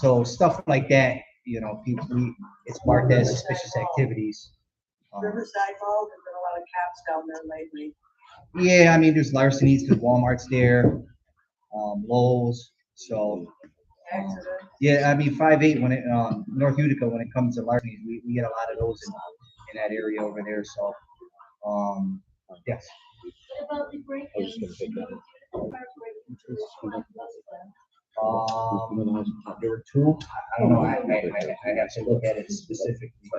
So stuff like that, you know, it's marked as suspicious activities. Riverside Mall, there's been a lot of cops down there lately. Yeah, I mean, there's larcenies because Walmart's there, Lowe's. So yeah, I mean, 5/8 when it North Utica, when it comes to larcenies, we get a lot of those in that area over there. So yes. What about the break-ins? There were two. I don't know. I have to look at it specifically.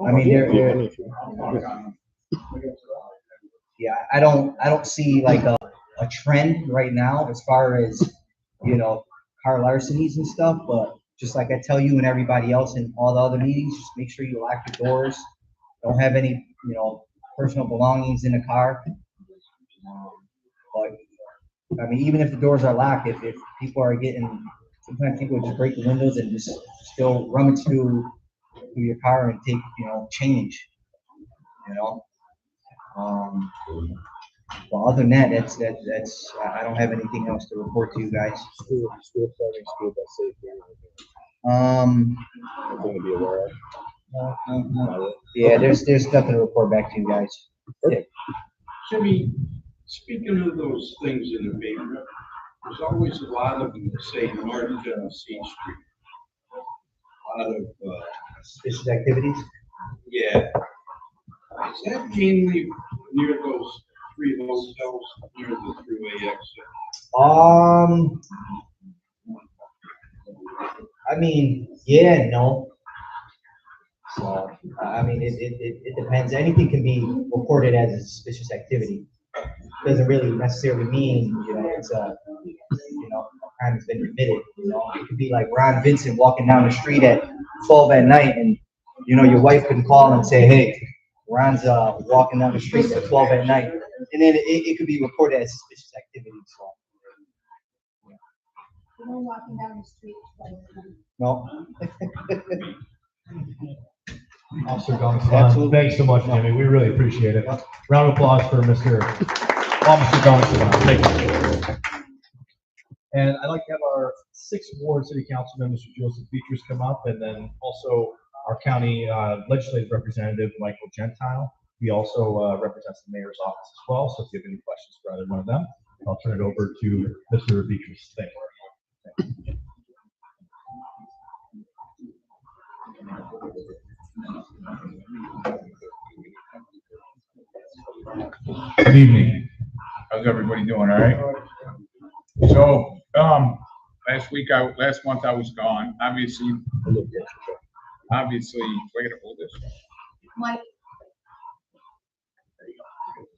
I mean, yeah, I don't see like a trend right now as far as, you know, car larcenies and stuff. But just like I tell you and everybody else in all the other meetings, just make sure you lock your doors. Don't have any, you know, personal belongings in the car. But I mean, even if the doors are locked, if people are getting, sometimes people just break the windows and just still rummage through your car and take, you know, change, you know. Well, other than that, that's I don't have anything else to report to you guys. School starting, school bus safety. Something to be aware of. Yeah, there's nothing to report back to you guys. Perfect. Jimmy, speaking of those things in the paper, there's always a lot of them that say North C Street. A lot of, Suspicious activities. yeah. Is that mainly near those three hotels, near the thruway exit? I mean, yeah, and no. So, I mean, it depends. Anything can be reported as a suspicious activity. Doesn't really necessarily mean, you know, it's a, you know, a crime has been committed. You know, it could be like Ron Vincent walking down the street at 12 at night, and you know, your wife can call and say, "Hey, Ron's walking down the street at 12 at night," and then it could be reported as suspicious activity. So. No walking down the street. No. Officer Gonsalves. Absolutely. Thanks so much, Jimmy. We really appreciate it. Round of applause for Mr. Officer Gonsalves. Thank you. And I'd like to have our 6th Ward City Councilman, Mr. Joseph Beatrice, come up, and then also our county legislative representative, Michael Gentile. He also represents the mayor's office as well. So if you have any questions for either one of them, I'll turn it over to Mr. Beatrice. Thank you. Good evening. How's everybody doing? All right. So, last month I was gone. Obviously, we're gonna hold this. Mike.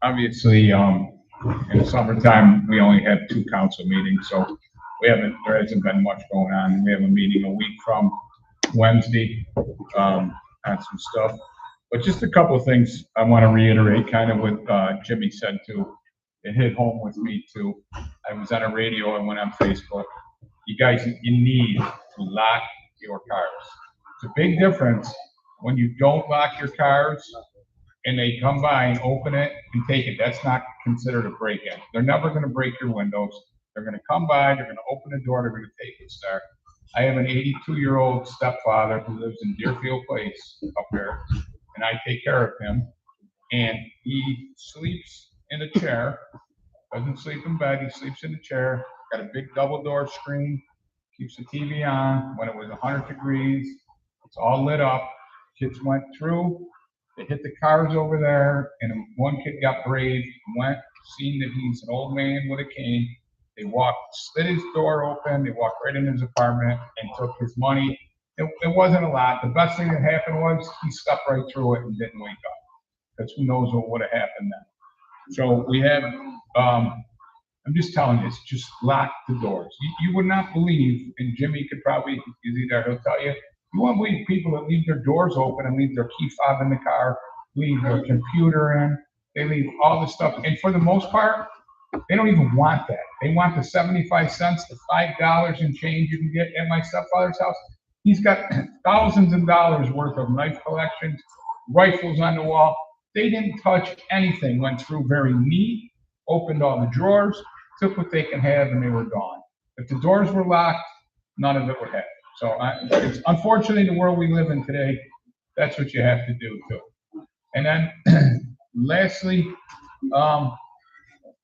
Obviously, in the summertime, we only have 2 council meetings, so there hasn't been much going on. We have a meeting a week from Wednesday, on some stuff. But just a couple of things I want to reiterate, kind of what Jimmy said too. It hit home with me too. I was on a radio, I went on Facebook. You guys, you need to lock your cars. It's a big difference when you don't lock your cars and they come by and open it and take it. That's not considered a break-in. They're never going to break your windows. They're going to come by, they're going to open the door, they're going to take it there. I have an 82-year-old stepfather who lives in Deerfield Place up there, and I take care of him. And he sleeps in a chair, doesn't sleep in bed, he sleeps in a chair, got a big double door screen, keeps the TV on. When it was 100 degrees, it's all lit up. Kids went through, they hit the cars over there, and one kid got brave, went, seen that he's an old man with a cane. They slid his door open, they walked right in his apartment and took his money. It wasn't a lot. The best thing that happened was he slept right through it and didn't wake up. Because who knows what would have happened then. So we have, I'm just telling you, it's just lock the doors. You would not believe, and Jimmy could probably, he'll tell you, you won't believe people that leave their doors open and leave their key fob in the car, leave their computer in, they leave all the stuff. And for the most part, they don't even want that. They want the 75 cents, the $5 and change you can get at my stepfather's house. He's got thousands of dollars worth of knife collections, rifles on the wall. They didn't touch anything, went through very neat, opened all the drawers, took what they can have, and they were gone. If the doors were locked, none of it would happen. So it's unfortunately the world we live in today. That's what you have to do too. And then lastly,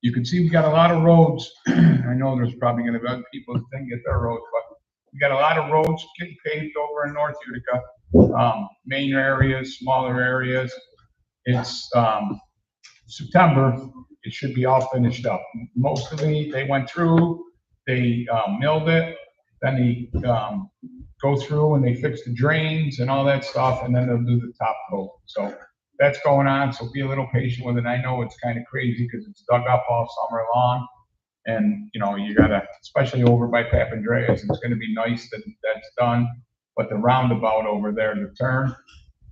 you can see we got a lot of roads. I know there's probably going to be other people that didn't get their roads, but we got a lot of roads getting paved over in North Utica. Main areas, smaller areas. It's September. It should be all finished up. Mostly they went through, they milled it, then they go through and they fix the drains and all that stuff, and then they'll do the top coat. So that's going on, so be a little patient with it. I know it's kind of crazy because it's dug up all summer long, and you know, you gotta, especially over by Papandreas, it's gonna be nice that that's done, but the roundabout over there, the turn,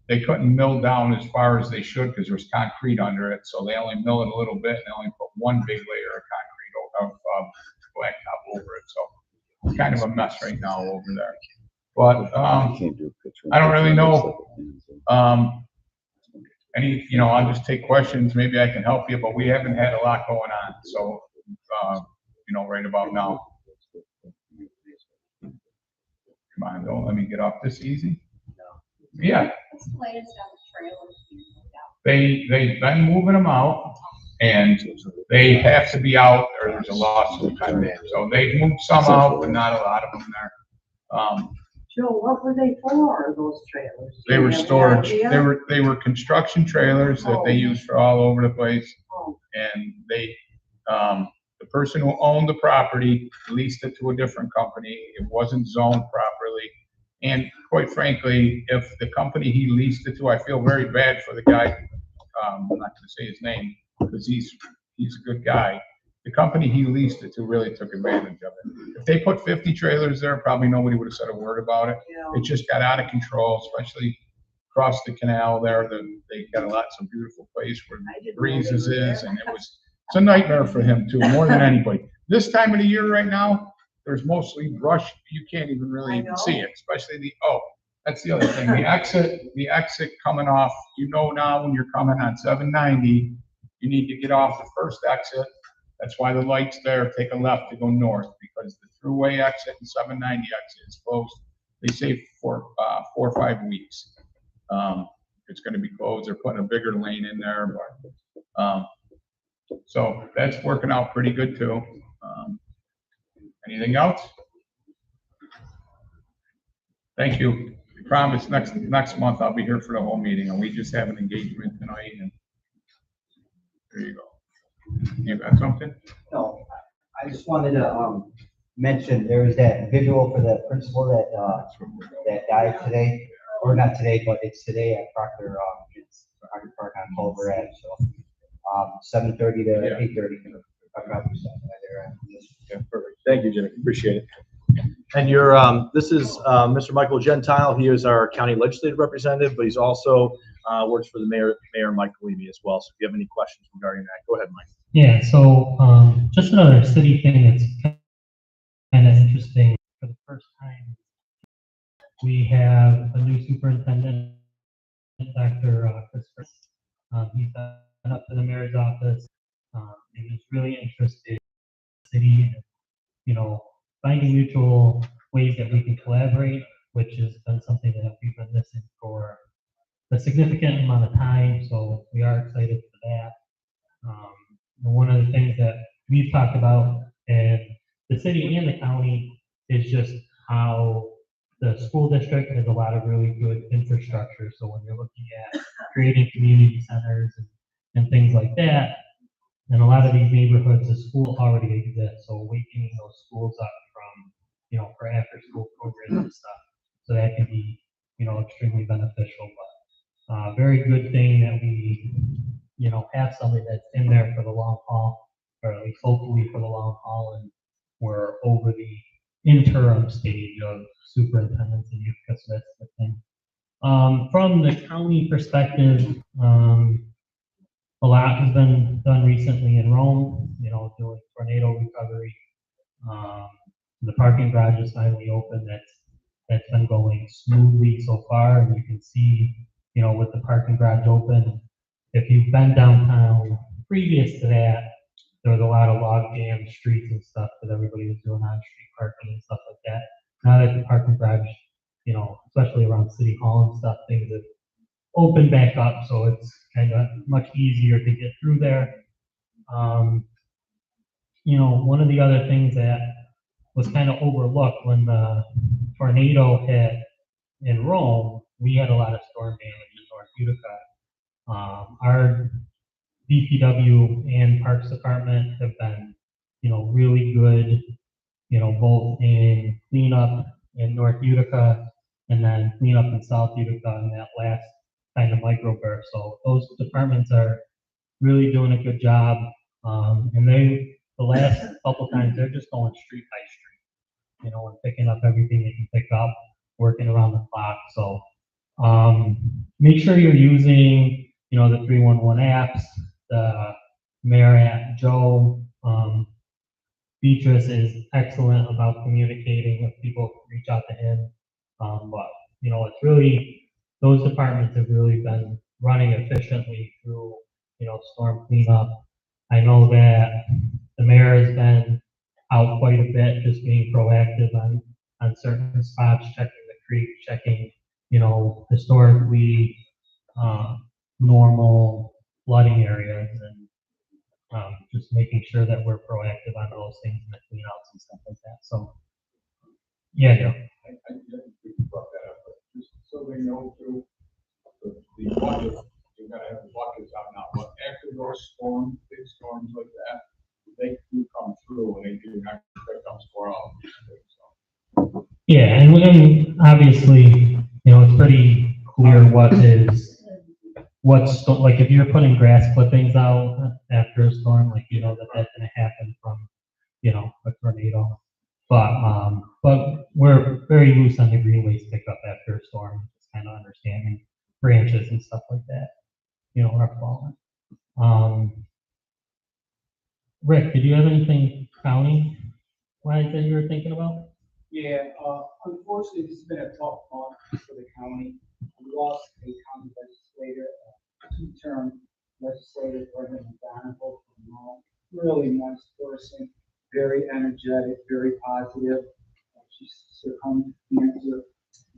they couldn't mill down as far as they should because there's concrete under it, so they only mill it a little bit and they only put one big layer of concrete of blacktop over it, so it's kind of a mess right now over there. But I don't really know. You know, I'll just take questions. Maybe I can help you, but we haven't had a lot going on. So, you know, right about now. Come on, don't let me get off this easy. Yeah. What's the latest on the trailers? They've been moving them out, and they have to be out, or there's a lawsuit. So they've moved some out, but not a lot of them there. Joe, what were they for, those trailers? They were Do you have storage. any idea? They were construction trailers that they used for all over the place. Oh, And they, the person who owned the property leased it to a different company. It wasn't zoned properly. And quite frankly, if the company he leased it to, I feel very bad for the guy. I'm not gonna say his name because he's a good guy. The company he leased it to really took advantage of it. If they put 50 trailers there, probably nobody would have said a word about it. yeah. It just got out of control, especially across the canal there. They got some beautiful place where I didn't know Breezes they were is, there. and it's a nightmare for him too, more than anybody. This time of the year right now, there's mostly brush. You can't even really I even know. see it, especially that's the other thing. The exit coming off, you know now when you're coming on 790, you need to get off the first exit. That's why the light's there. Take a left to go north because the thruway exit and 790 exit is closed. They say for 4 or 5 weeks. It's going to be closed. They're putting a bigger lane in there, but so that's working out pretty good too. Anything else? Thank you. I promise next month I'll be here for the whole meeting, and we just have an engagement tonight. And there you go. You got something? No, I just wanted to, mention, there was that visual for the principal that died today, or not today, but it's today at Proctor, it's Proctor Park on Culver Ave, so, 7:30 to 8:30. Yeah, perfect. Thank you, Jimmy. Appreciate it. And this is Mr. Michael Gentile. He is our county legislative representative, but he's also works for the Mayor Mike Galimi as well. So if you have any questions regarding that, go ahead, Mike. Yeah, so just another city thing that's kind of interesting. For the first time, we have a new superintendent, Dr. Christopher. He's been up to the mayor's office, and he's really interested in the city, you know, finding mutual ways that we can collaborate, which has been something that we've been missing for a significant amount of time. So we are excited for that. One of the things that we've talked about in the city and the county is just how the school district has a lot of really good infrastructure. So when you're looking at creating community centers and things like that, in a lot of these neighborhoods, the school already exists. So waking those schools up from, you know, for after school programs and stuff. So that can be, you know, extremely beneficial. But very good thing that we, you know, have somebody that's in there for the long haul, or at least hopefully for the long haul, and we're over the interim stage of superintendents and youth, because that's the thing. From the county perspective, a lot has been done recently in Rome, you know, doing tornado recovery. The parking garage is finally open. That's been going smoothly so far, and you can see, you know, with the parking garage open, if you've been downtown previous to that, there was a lot of log jam streets and stuff that everybody was doing on street parking and stuff like that. now that the parking garage, you know, especially around City Hall and stuff, things have opened back up, so it's kind of much easier to get through there. You know, one of the other things that was kind of overlooked when the tornado hit in Rome, we had a lot of storm damage in North Utica. Our DPW and Parks Department have been, you know, really good, you know, both in cleanup in North Utica and then cleanup in South Utica in that last kind of microburst. So those departments are really doing a good job. And the last couple times, they're just going street by street, you know, and picking up everything they can pick up, working around the clock. So make sure you're using, you know, the 311 apps, the Mayor app. Joe Beatrice is excellent about communicating if people reach out to him. But, you know, it's really, those departments have really been running efficiently through, you know, storm cleanup. I know that the mayor has been out quite a bit, just being proactive on certain spots, checking the creek, checking, you know, historically normal flooding areas, and just making sure that we're proactive on those things and the clean outs and stuff like that. So, yeah, Joe. I didn't think you brought that up, but just so they know too, the bucket, you're gonna have the buckets out now, but after those storms, big storms like that, they do come through and they do have pickups for all these things, so. Yeah, and obviously, you know, it's pretty clear what's like if you're putting grass clippings out after a storm, like you know that's gonna happen from, you know, a tornado. But we're very loose on the greenways pickup after a storm, just kind of understanding branches and stuff like that, you know, are falling. Rick, did you have anything county wise that you were thinking about? Yeah, unfortunately, this has been a tough month for the county. We lost a county legislator, two-term legislator, Brendan McGonigal, really nice person, very energetic, very positive. She succumbed to cancer,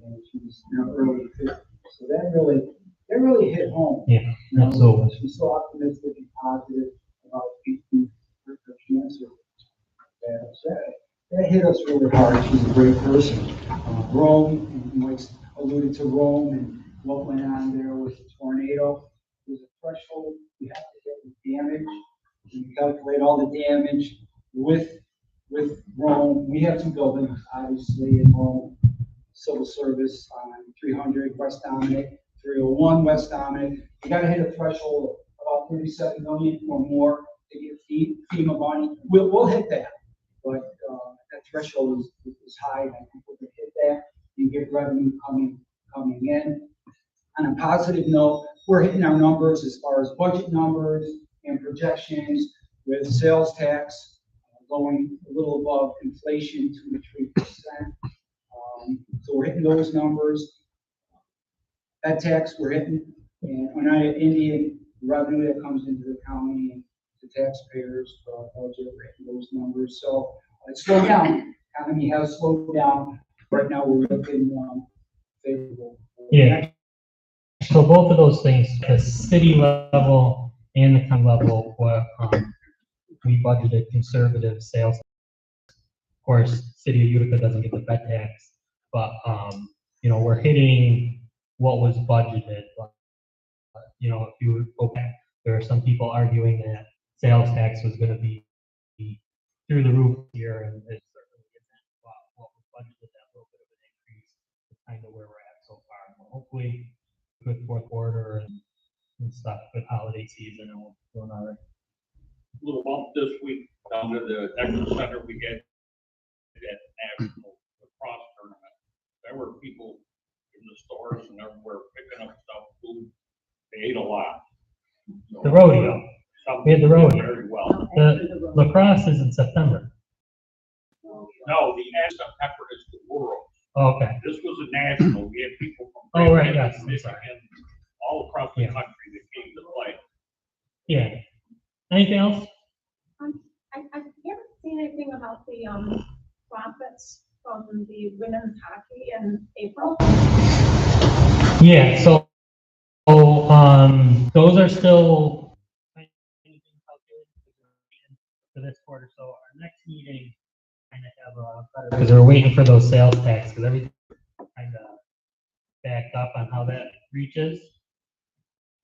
and she was early 50s. So that really hit home. Yeah, absolutely. She's so optimistic and positive about beating her cancer. That hit us really hard. She's a great person. Rome, Mike alluded to Rome and what went on there with the tornado. There's a threshold you have to get with damage. You calculate all the damage with Rome. We have two buildings, obviously, in Rome. Civil service on 300 West Dominic, 301 West Dominic. You got to hit a threshold of about 37 million or more to get FEMA money. We'll hit that. But that threshold is high, and I think we're going to hit that and get revenue coming in. On a positive note, we're hitting our numbers as far as budget numbers and projections, with sales tax going a little above inflation, 2 to 3%. So we're hitting those numbers. That tax we're hitting, and Oneida Indian revenue that comes into the county and the taxpayers for our budget, we're hitting those numbers. So it's slowed down. Economy has slowed down. Right now we're looking favorable. Yeah. So both of those things, the city level and the county level, we budgeted conservative sales. Of course, city of Utica doesn't get the bed tax, but you know, we're hitting what was budgeted. But, you know, if you go back, there are some people arguing that sales tax was going to be through the roof here, and it's certainly isn't. What was budgeted, that little bit of an increase is kind of where we're at so far. But hopefully, good fourth quarter and stuff, good holiday season, and we'll doing all right. Little bump this week down to the Expo Center. We get that national lacrosse tournament. There were people in the stores and everywhere picking up stuff, food. They ate a lot. So, The rodeo. We had the rodeo. Very well. The lacrosse is in September. No, the September is the world. Oh, okay. This was a national. We had people from Oh, right, Grand yes, Rapids, I'm sorry. Michigan, all across the Yeah. country that came to play. Yeah. Anything else? I haven't seen anything about the profits from the winter hockey in April? Yeah, so, those are still kind of being calculated for this quarter, so our next meeting kind of have a better, because we're waiting for those sales tax, because everything kind of backed up on how that reaches.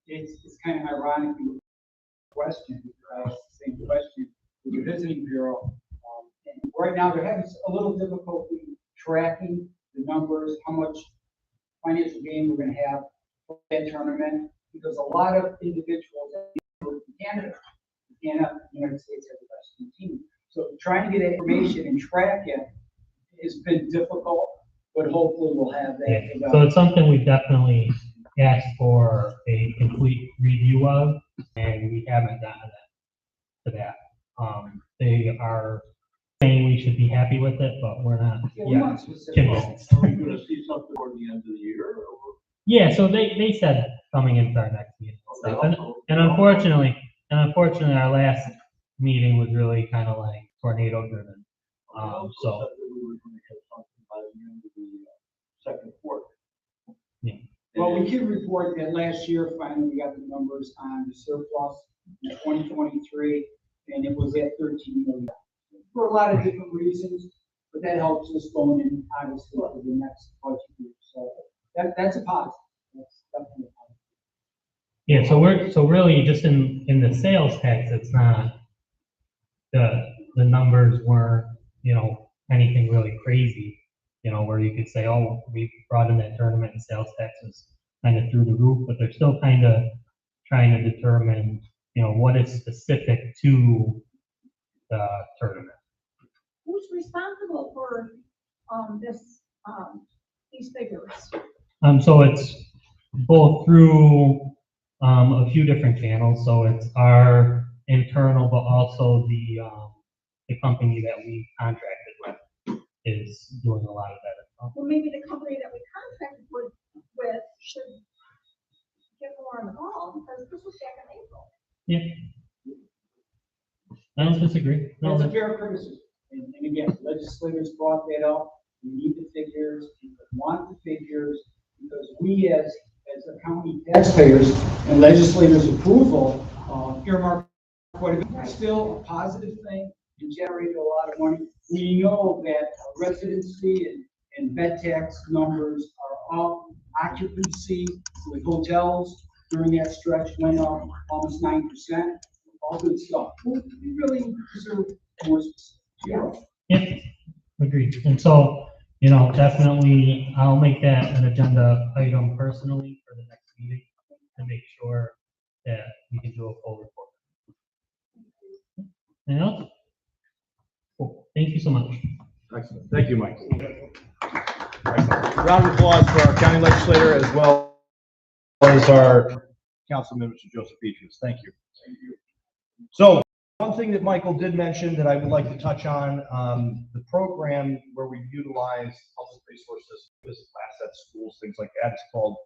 It's kind of ironic, you question, I asked the same question with the visiting bureau. And right now, they're having a little difficulty tracking the numbers, how much financial gain we're gonna have for that tournament, because a lot of individuals in Canada, the United States has the best team. So trying to get information and track it has been difficult, but hopefully we'll have that. Yeah. So it's something we definitely asked for a complete review of, and we haven't gotten to that. They are saying we should be happy with it, but we're not yet convinced. Are we gonna see something toward the end of the year, or? Yeah, so they said coming into our next meeting. and stuff. And unfortunately, our last meeting was really kind of like tornado driven. So. Second quarter. Yeah. Well, we can report that last year, finally, we got the numbers on the surplus in 2023, and it was at 13 million. For a lot of different reasons, but that helps us going in, obviously, for the next budget year. So that's a positive. That's definitely a positive. Yeah, so really just in the sales tax, it's not, the numbers weren't, anything really crazy, where you could say, oh, we brought in that tournament and sales tax was kind of through the roof, but they're still kind of trying to determine, what is specific to the tournament. Who's responsible for, these figures? So it's both through, a few different channels, so it's our internal, but also the company that we contracted with is doing a lot of that as well. Well, maybe the company that we contracted with should get more on the ball, because this was back in April. Yeah. I don't disagree. No, That's a fair criticism. And again, legislators brought that up. We need the figures, we want the figures, because we as a county taxpayers and legislators' approval, earmark quite a bit. Still a positive thing and generated a lot of money. We know that residency and bed tax numbers are up. Occupancy with hotels during that stretch went up almost 9%. All good stuff. We really deserve more specific. yeah, agreed. And so, definitely I'll make that an agenda item personally for the next meeting to make sure that we can do a full report. Anything else? Cool. Thank you so much. Excellent. Thank you, Mike. Excellent. Round of applause for our county legislator as well as our councilman, Mr. Joseph Petrus. Thank you. So one thing that Michael did mention that I would like to touch on, the program where we utilize public resources, physical assets, schools, things like that, it's called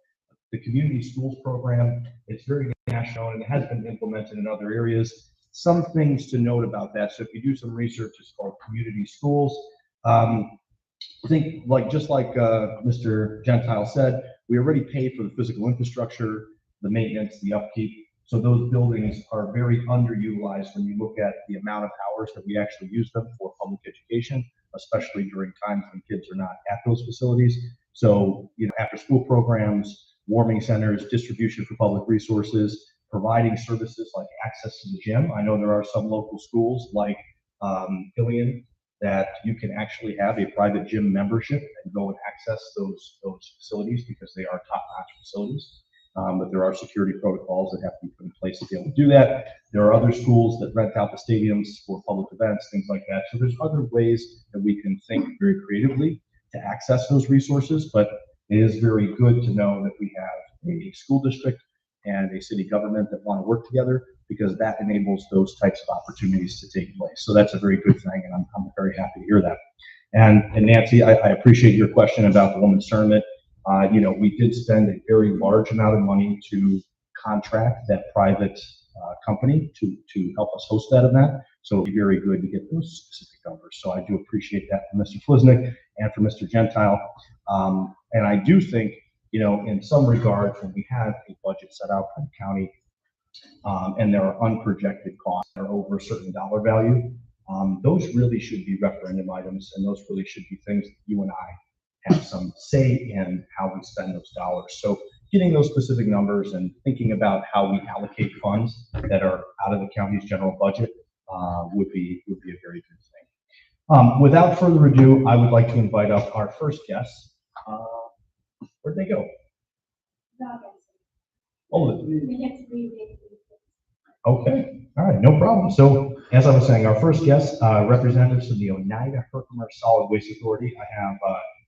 the Community Schools Program. It's very national and it has been implemented in other areas. Some things to note about that. So if you do some research, it's called Community Schools. I think just like Mr. Gentile said, we already pay for the physical infrastructure, the maintenance, the upkeep. So those buildings are very underutilized when you look at the amount of hours that we actually use them for public education, especially during times when kids are not at those facilities. So, after school programs, warming centers, distribution for public resources, providing services like access to the gym. I know there are some local schools like Ilion that you can actually have a private gym membership and go and access those facilities because they are top-notch facilities. But there are security protocols that have to be put in place to be able to do that. There are other schools that rent out the stadiums for public events, things like that. So there's other ways that we can think very creatively to access those resources, but it is very good to know that we have a school district and a city government that want to work together, because that enables those types of opportunities to take place. So that's a very good thing, and I'm very happy to hear that. And Nancy, I appreciate your question about the women's tournament. We did spend a very large amount of money to contract that private company to help us host that event. So it'd be very good to get those specific numbers. So I do appreciate that from Mr. Flisnick and from Mr. Gentile. And I do think, you know, in some regards, when we have a budget set out for the county, and there are unprojected costs that are over a certain dollar value, those really should be referendum items, and those really should be things that you and I have some say in how we spend those dollars. So getting those specific numbers and thinking about how we allocate funds that are out of the county's general budget would be a very good thing. Without further ado, I would like to invite up our first guest. Where'd they go? Oh, okay, all right, no problem. So as I was saying, our first guest, representatives from the Oneida Herkimer Solid Waste Authority. I have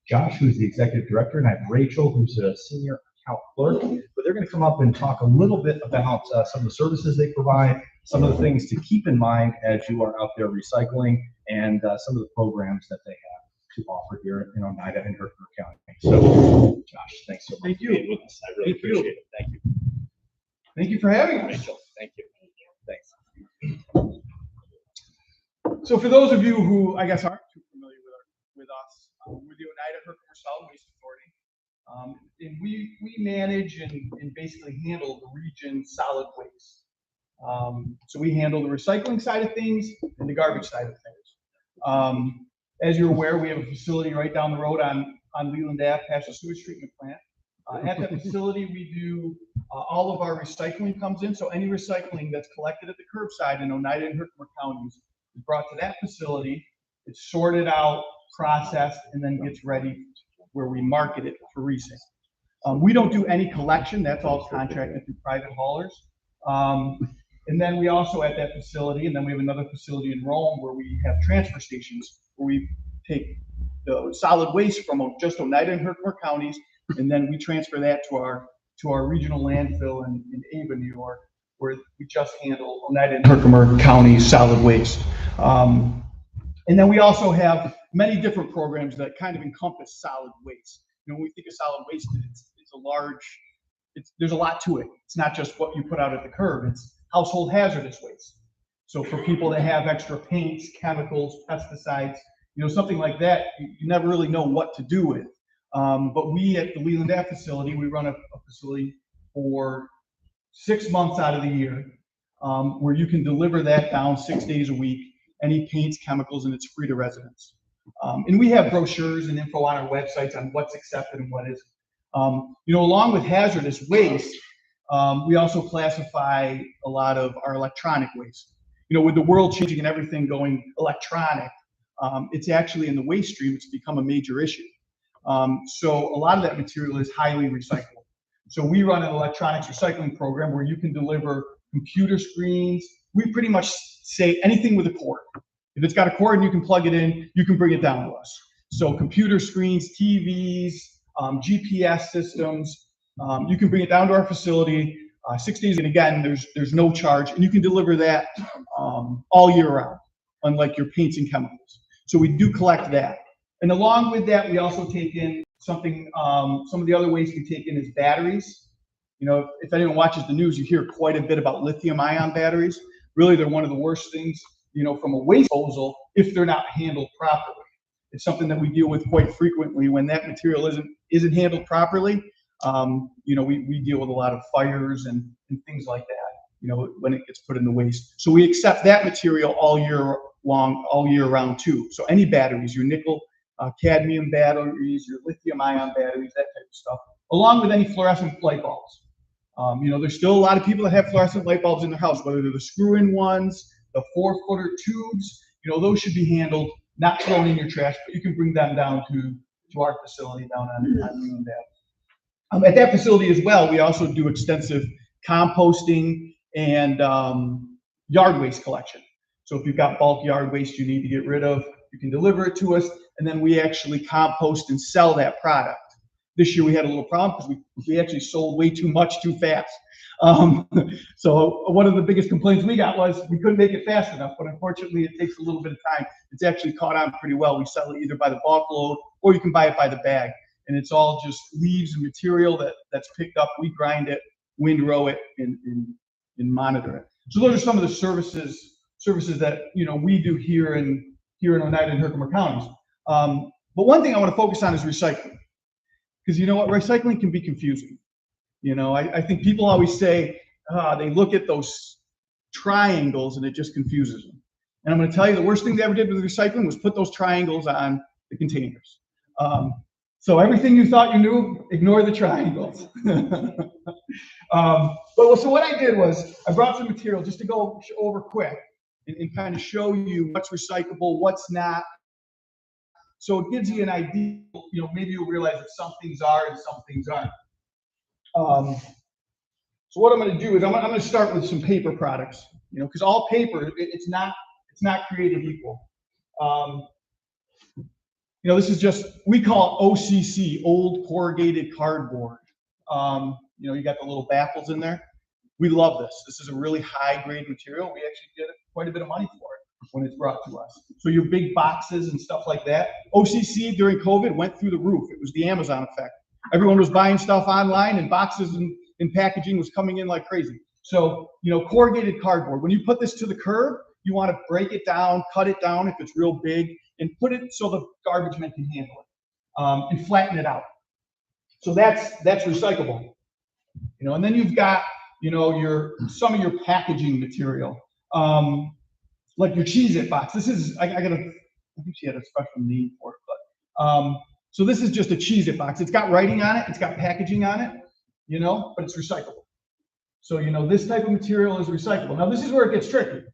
Josh, who's the executive director, and I have Rachel, who's a senior account clerk. But they're going to come up and talk a little bit about some of the services they provide, some of the things to keep in mind as you are out there recycling, and some of the programs that they have to offer here in Oneida and Herkimer County. So, Josh, thanks so much for being with us. I really appreciate it. Thank you. Thank you for having us. Rachel, thank you. Thanks. So for those of you who I guess aren't too familiar with us, we're the Oneida Herkimer Solid Waste Authority. And we manage and basically handle the region's solid waste. So we handle the recycling side of things and the garbage side of things. As you're aware, we have a facility right down the road on Leland Ave, past the sewage treatment plant. At that facility, we do all of our recycling comes in. So any recycling that's collected at the curbside in Oneida and Herkimer counties is brought to that facility. It's sorted out, processed, and then gets ready where we market it for resale. We don't do any collection. That's all contracted through private haulers. And then we also at that facility, and then we have another facility in Rome where we have transfer stations where we take the solid waste from just Oneida and Herkimer counties, and then we transfer that to our regional landfill in Ava, New York, where we just handle Oneida and Herkimer County solid waste. And then we also have many different programs that kind of encompass solid waste. You know, when we think of solid waste, there's a lot to it. It's not just what you put out at the curb, it's household hazardous waste. So for people that have extra paints, chemicals, pesticides, you know, something like that, you never really know what to do with. But we at the Leland Ave facility, we run a facility for 6 months out of the year, where you can deliver that down 6 days a week, any paints, chemicals, and it's free to residents. And we have brochures and info on our websites on what's accepted and what isn't. You know, along with hazardous waste, we also classify a lot of our electronic waste. You know, with the world changing and everything going electronic, it's actually in the waste stream, it's become a major issue. So a lot of that material is highly recyclable. So we run an electronics recycling program where you can deliver computer screens. We pretty much say anything with a cord. If it's got a cord and you can plug it in, you can bring it down to us. So computer screens, TVs, GPS systems, you can bring it down to our facility 6 days. And again, there's no charge, and you can deliver that all year round, unlike your paints and chemicals. So we do collect that. And along with that, we also take in something, some of the other waste we take in is batteries. You know, if anyone watches the news, you hear quite a bit about lithium-ion batteries. Really, they're one of the worst things, you know, from a waste disposal if they're not handled properly. It's something that we deal with quite frequently. When that material isn't handled properly, you know, we deal with a lot of fires and things like that, you know, when it gets put in the waste. So we accept that material all year long, all year round too. So any batteries, your nickel, cadmium batteries, your lithium-ion batteries, that type of stuff, along with any fluorescent light bulbs. You know, there's still a lot of people that have fluorescent light bulbs in their house, whether they're the screw-in ones, the 4-footer tubes, you know, those should be handled, not thrown in your trash, but you can bring them down to our facility down on Leland Ave. At that facility as well, we also do extensive composting and yard waste collection. So if you've got bulk yard waste you need to get rid of, you can deliver it to us, and then we actually compost and sell that product. This year we had a little problem because we actually sold way too much too fast. So one of the biggest complaints we got was we couldn't make it fast enough, but unfortunately it takes a little bit of time. It's actually caught on pretty well. We sell it either by the bulk load or you can buy it by the bag. And it's all just leaves and material that's picked up. We grind it, windrow it, and monitor it. So those are some of the services that, you know, we do here in Oneida and Herkimer counties. But one thing I want to focus on is recycling. Because you know what, recycling can be confusing. You know, I think people always say, they look at those triangles and it just confuses them. And I'm gonna tell you, the worst thing they ever did with recycling was put those triangles on the containers. So everything you thought you knew, ignore the triangles. So what I did was, I brought some material just to go over quick and kind of show you what's recyclable, what's not. So it gives you an idea, you know, maybe you'll realize that some things are and some things aren't. So what I'm going to do is I'm going to start with some paper products, you know, because all paper, it's not created equal. You know, this is just, we call it OCC, old corrugated cardboard. You know, you got the little baffles in there. We love this. This is a really high grade material. We actually get quite a bit of money for it when it's brought to us. So your big boxes and stuff like that. OCC during COVID went through the roof. It was the Amazon effect. Everyone was buying stuff online and boxes and packaging was coming in like crazy. So, you know, corrugated cardboard, when you put this to the curb, you want to break it down, cut it down if it's real big, and put it so the garbage men can handle it, and flatten it out. So that's recyclable. You know, and then you've got, you know, some of your packaging material, like your Cheez-It box. This is, I think she had a special name for it, but so this is just a Cheez-It box. It's got writing on it, it's got packaging on it, you know, but it's recyclable. So, you know, this type of material is recyclable. Now, this is where it gets tricky.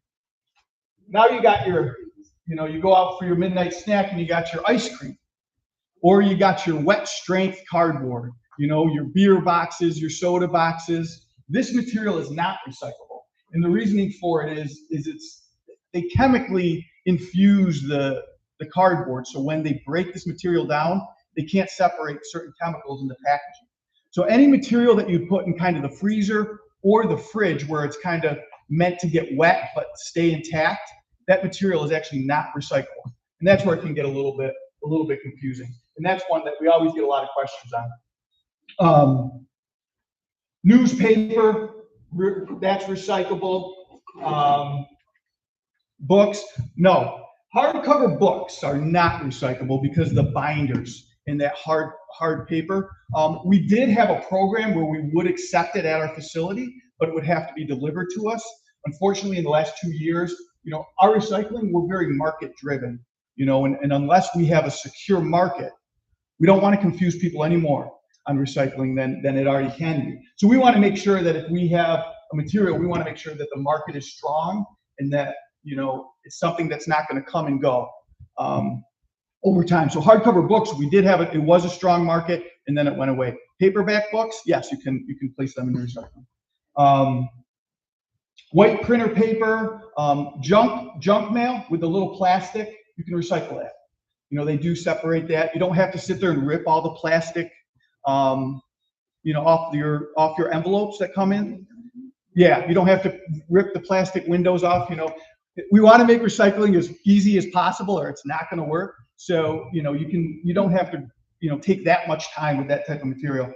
Now you got your, you know, you go out for your midnight snack and you got your ice cream, or you got your wet strength cardboard, you know, your beer boxes, your soda boxes. This material is not recyclable. And the reasoning for it is they chemically infuse the cardboard. So when they break this material down, they can't separate certain chemicals in the packaging. So any material that you put in kind of the freezer or the fridge where it's kind of meant to get wet but stay intact, that material is actually not recyclable. And that's where it can get a little bit confusing. And that's one that we always get a lot of questions on. Newspaper, that's recyclable. Books, no. Hardcover books are not recyclable because the binders in that hard paper. We did have a program where we would accept it at our facility, but it would have to be delivered to us. Unfortunately, in the last 2 years, you know, our recycling, we're very market driven, you know, and unless we have a secure market, we don't want to confuse people anymore on recycling than it already can be. So we want to make sure that if we have a material, we want to make sure that the market is strong and that, you know, it's something that's not going to come and go over time. So hardcover books, we did have it. It was a strong market, and then it went away. Paperback books, yes, you can place them in recycling. White printer paper, junk mail with the little plastic, you can recycle that. You know, they do separate that. You don't have to sit there and rip all the plastic, you know, off your envelopes that come in. Yeah, you don't have to rip the plastic windows off. You know, we want to make recycling as easy as possible, or it's not going to work. So, you know, you don't have to, you know, take that much time with that type of material.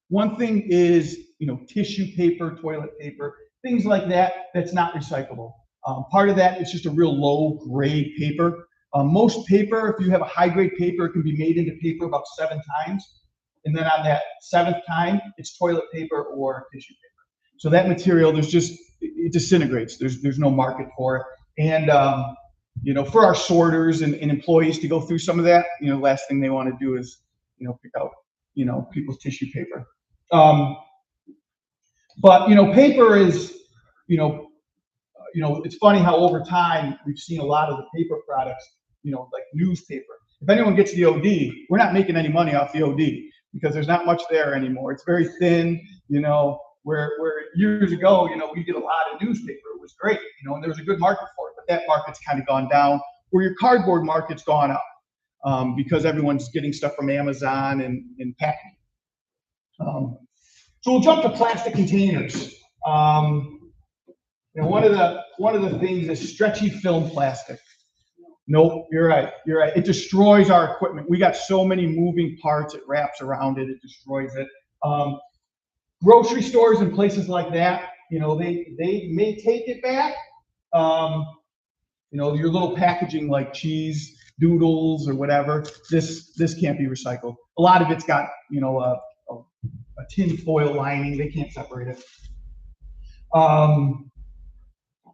One thing is, you know, tissue paper, toilet paper, things like that, that's not recyclable. Part of that is just a real low grade paper. Most paper, if you have a high grade paper, it can be made into paper about 7 times. And then on that 7th time, it's toilet paper or tissue paper. So that material, it disintegrates. There's no market for it. And, you know, for our sorters and employees to go through some of that, you know, the last thing they want to do is, you know, pick out, you know, people's tissue paper. But, you know, paper is, you know, it's funny how over time we've seen a lot of the paper products, you know, like newspaper. If anyone gets the OD, we're not making any money off the OD because there's not much there anymore. It's very thin, you know, where years ago, you know, we did a lot of newspaper. It was great, you know, and there was a good market for it, but that market's kind of gone down, where your cardboard market's gone up because everyone's getting stuff from Amazon and packing. So we'll jump to plastic containers. You know, one of the things is stretchy film plastic. Nope, you're right. It destroys our equipment. We got so many moving parts, it wraps around it, it destroys it. Grocery stores and places like that, you know, they may take it back. You know, your little packaging like cheese, doodles or whatever, this can't be recycled. A lot of it's got, you know, a tin foil lining, they can't separate it.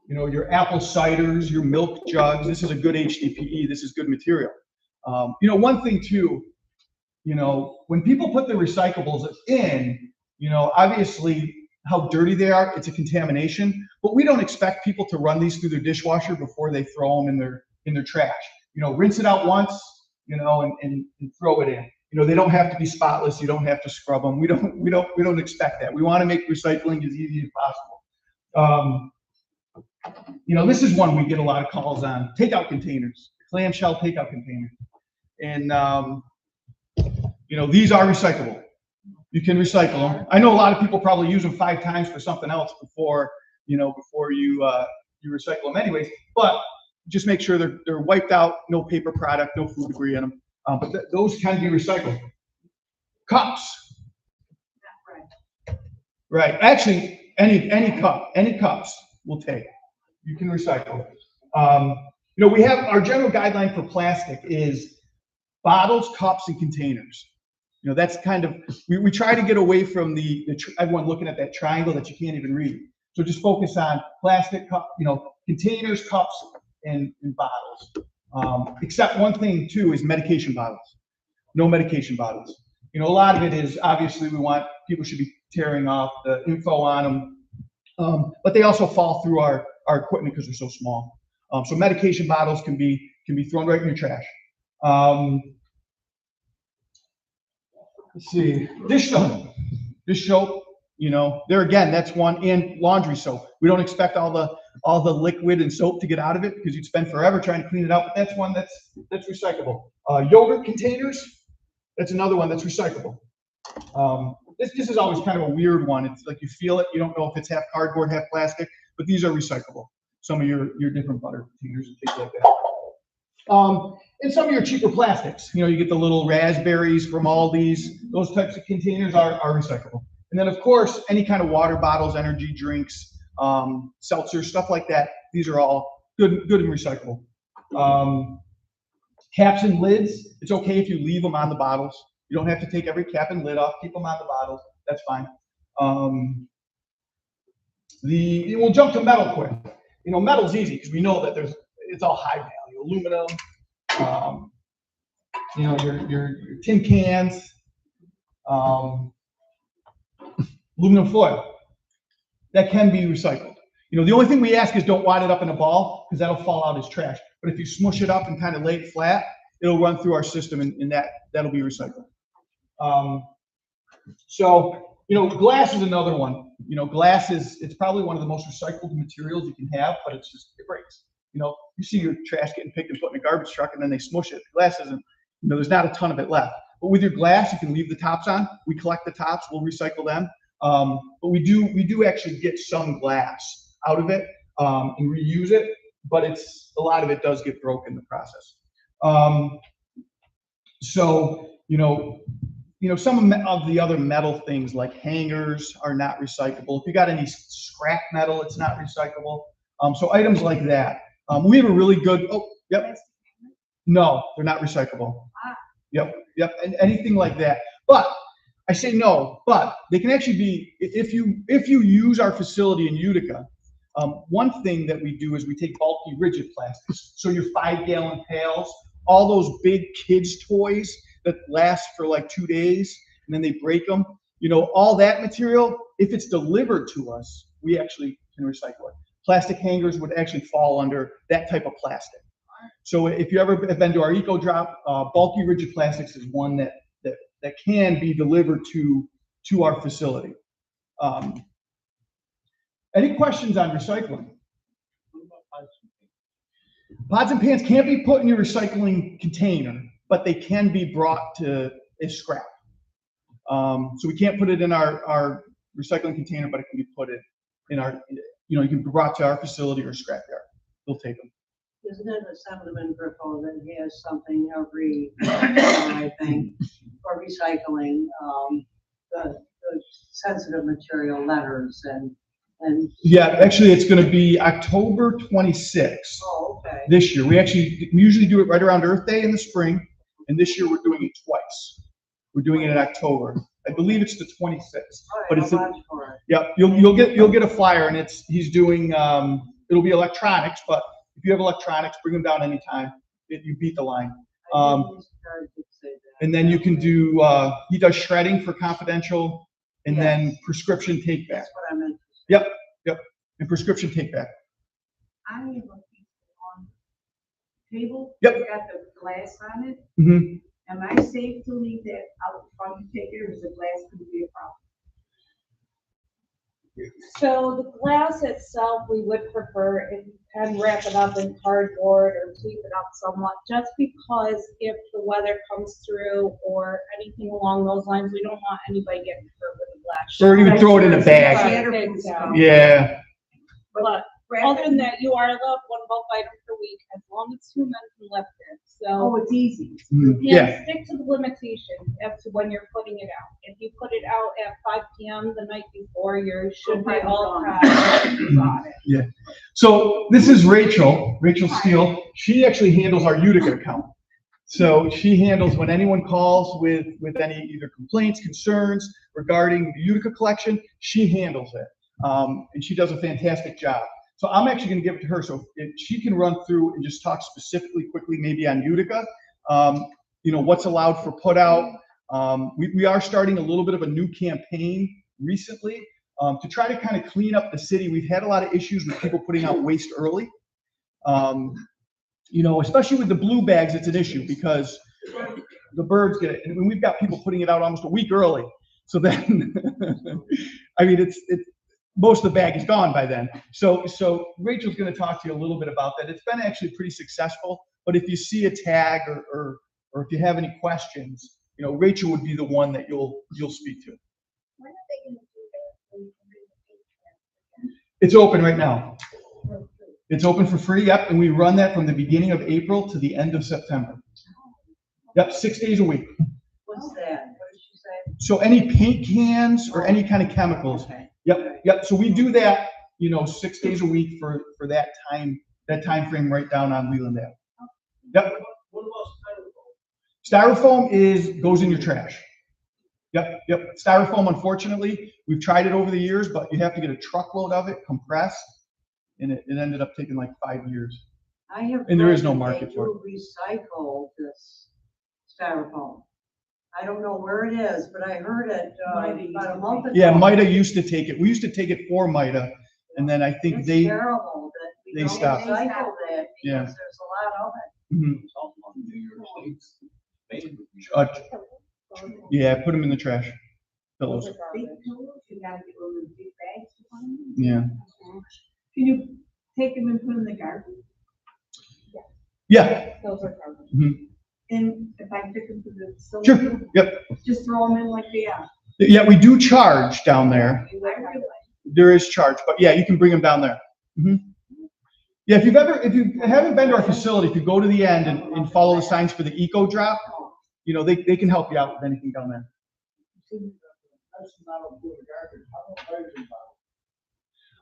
You know, your apple ciders, your milk jugs, this is a good HDPE, this is good material. You know, one thing too, you know, when people put the recyclables in, you know, obviously how dirty they are, it's a contamination, but we don't expect people to run these through their dishwasher before they throw them in their trash. You know, rinse it out once, you know, and throw it in. You know, they don't have to be spotless. You don't have to scrub them. We don't expect that. We want to make recycling as easy as possible. You know, this is one we get a lot of calls on, takeout containers, clamshell takeout containers. And, you know, these are recyclable. You can recycle them. I know a lot of people probably use them 5 times for something else before, you know, before you recycle them anyways, but just make sure they're wiped out, no paper product, no food debris in them. But those can be recycled. Cups. Right, actually, any cups we'll take. You can recycle. You know, we have our general guideline for plastic is bottles, cups, and containers. You know, that's kind of, we try to get away from everyone looking at that triangle that you can't even read. So just focus on plastic cup, you know, containers, cups, and bottles. Except one thing too is medication bottles. No medication bottles. You know, a lot of it is obviously people should be tearing off the info on them, but they also fall through our equipment because they're so small. So medication bottles can be thrown right in your trash. Let's see, dish soap, you know, there again, that's one, and laundry soap. We don't expect all the liquid and soap to get out of it because you'd spend forever trying to clean it out, but that's one that's recyclable. Yogurt containers, that's another one that's recyclable. This is always kind of a weird one. It's like you feel it, you don't know if it's half cardboard, half plastic, but these are recyclable. Some of your different butter containers and things like that. And some of your cheaper plastics, you know, you get the little raspberries from Aldi's, those types of containers are recyclable. And then of course, any kind of water bottles, energy drinks, seltzer, stuff like that, these are all good and recyclable. Caps and lids, it's okay if you leave them on the bottles. You don't have to take every cap and lid off, keep them on the bottles, that's fine. We'll jump to metal quick. You know, metal's easy because we know that it's all high value, aluminum, you know, your tin cans, aluminum foil, that can be recycled. You know, the only thing we ask is don't wad it up in a ball because that'll fall out as trash. But if you smush it up and kind of lay it flat, it'll run through our system and that'll be recycled. So, you know, glass is another one. You know, glass it's probably one of the most recycled materials you can have, but it breaks. You know, you see your trash getting picked and put in a garbage truck and then they smush it. Glass isn't, you know, there's not a ton of it left. But with your glass, you can leave the tops on. We collect the tops, we'll recycle them. But we do actually get some glass out of it and reuse it, but a lot of it does get broken in the process. So, you know, some of the other metal things like hangers are not recyclable. If you got any scrap metal, it's not recyclable. So items like that. We have a really good, no, they're not recyclable. Yep, and anything like that. But I say no, but they can actually be, if you use our facility in Utica, one thing that we do is we take bulky rigid plastics. So your 5-gallon pails, all those big kids' toys that last for like 2 days and then they break them, you know, all that material, if it's delivered to us, we actually can recycle it. Plastic hangers would actually fall under that type of plastic. So if you ever have been to our Eco Drop, bulky rigid plastics is one that can be delivered to our facility. Any questions on recycling? Pots and pans can't be put in your recycling container, but they can be brought to as scrap. So we can't put it in our recycling container, but it can be put in our, you know, you can be brought to our facility or scrapyard. They'll take them. Isn't it a Assemblyman Griffo that has something every, I think, for recycling, the sensitive material letters and And, Yeah, actually, it's gonna be October 26th oh, okay. this year. We usually do it right around Earth Day in the spring, and this year we're doing it twice. We're doing it in October. I believe it's the 26th, All right, but it's, I'll watch for it. yeah, you'll get a flyer, and he's doing, it'll be electronics, but if you have electronics, bring them down anytime. You beat the line. I didn't use the card to say that. And then you can do, he does shredding for confidential, and Yes. then prescription take back. That's what I meant. Yep, and prescription take back. I have a piece on table. Yep. It's got the glass on it. Mm-hmm. Am I safe to leave that out front and take it, or is the glass going to be a problem? So the glass itself, we would prefer if you can wrap it up in cardboard or tape it up somewhat, just because if the weather comes through or anything along those lines, we don't want anybody getting hurt with the glass. Or even throw it in a bag. Exactly. Yeah, But other than that, you are allowed one bulk item per week, as long as 2 men can lift it, Oh, so. it's easy. yeah, Stick to the limitation as to when you're putting it out. If you put it out at 5 PM the night before, you should be all got it. So this is Rachel Steele. She actually handles our Utica account. So she handles when anyone calls with any either complaints, concerns regarding the Utica collection, she handles it. And she does a fantastic job. So I'm actually gonna give it to her, so if she can run through and just talk specifically quickly, maybe on Utica, what's allowed for put out. We are starting a little bit of a new campaign recently, to try to kind of clean up the city. We've had a lot of issues with people putting out waste early. Especially with the blue bags, it's an issue because the birds get it. And we've got people putting it out almost a week early. So then, I mean, it's most of the bag is gone by then. So Rachel's going to talk to you a little bit about that. It's been actually pretty successful, but if you see a tag or if you have any questions, Rachel would be the one that you'll speak to. When are they going to do that? So you can bring the paint It's open right now. It's open for free, yep, and we run that from the beginning of April to the end of September. Yep, 6 days a week. What's that? What did she say? So any paint cans or any kind of chemicals. Okay. Yep. So we do that, 6 days a week for that time frame right down on Leland Ave. Yep. What about Styrofoam goes in your trash. Yep. Styrofoam, unfortunately, we've tried it over the years, but you have to get a truckload of it compressed, and it ended up taking like 5 years. I have. And there is no heard that market they for do Recycle this styrofoam. I don't know where it is, but I heard it, about a month ago. Yeah, MITA used to take it. We used to take it for MITA, and then I think It's they, terrible that we they don't stopped. recycle that Yeah. because there's a lot of it. mhm, put them in the trash. Pillows. Those are Big garbage. tools, you gotta get one of those big bags to put them in. Yeah. Can you take them and put them in the garden? Yeah. Those are garbage. And if I pick them to the Sure. facility, Yep. just throw them in like they are. Yeah, we do charge down there. I realize. There is charge, but yeah, you can bring them down there. Yeah, if you haven't been to our facility, if you go to the end and follow the signs for the eco drop, they can help you out with anything down there.